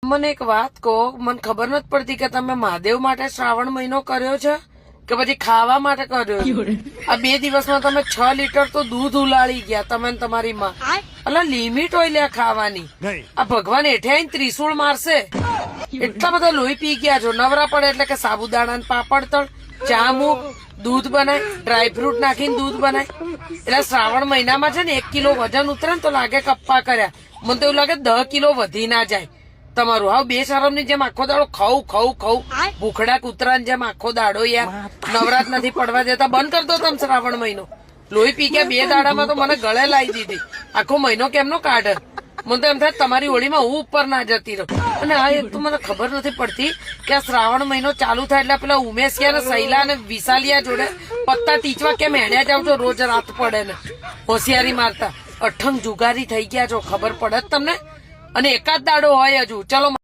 મને એક વાત કહો, મને ખબર નથી પડતી કે તમે મહાદેવ માટે શ્રાવણ મહિનો કર્યો છે કે પછી ખાવા માટે કર્યો છે? આ 2 દિવસમાં તમે 6 લીટર તો દૂધ ઉલાળી ગયા તમે ને તમારી માં. એટલે લિમિટ હોય લ્યા ખાવાની. આ ભગવાન હેઠે આવીને ત્રિશુળ મારશે. એટલા બધા લોહી પી ગયા છો. નવરા પડે એટલે કે સાબુદાણા પાપડ તળ, ચા મૂક, દૂધ બનાય, ડ્રાયફ્રૂટ નાખીને દૂધ બનાય. એટલે શ્રાવણ મહિનામાં છે ને 1 કિલો વજન ઉતરે ને તો લાગે કપ્પા કર્યા. મને તો એવું લાગે 10 કિલો વધી ના જાય તમારું. હાવ બે શરમની જેમ આખો દાડો ખાઉ ખાઉ ખાઉ, ભૂખડા કૂતરાની જેમ આખો દાડો. યાર નવરાત નથી પડવા દેતા, બંધ કરી દો તમે શ્રાવણ મહિનો. લોહી પી ગયા 2 દાડામાં તો મને ગળે લાવી દીધી. આખો મહિનો કેમનો કાઢે? મને તો એમ થાય તમારી હોળીમાં હું ઉપર ના જતી રહું. અને આ એક તો મને ખબર નથી પડતી કે આ શ્રાવણ મહિનો ચાલુ થાય એટલે પેલા ઉમેશિયા ને સૈલા અને વિશાલિયા જોડે પત્તા ટીચવા કેમ હેડ્યા જાવ છો રોજ રાત પડે ને હોશિયારી મારતા? અઠંગ જુગારી થઈ ગયા છો, ખબર પડે જ તમને? અને એકાદ દાડો હોય હજુ. ચલો.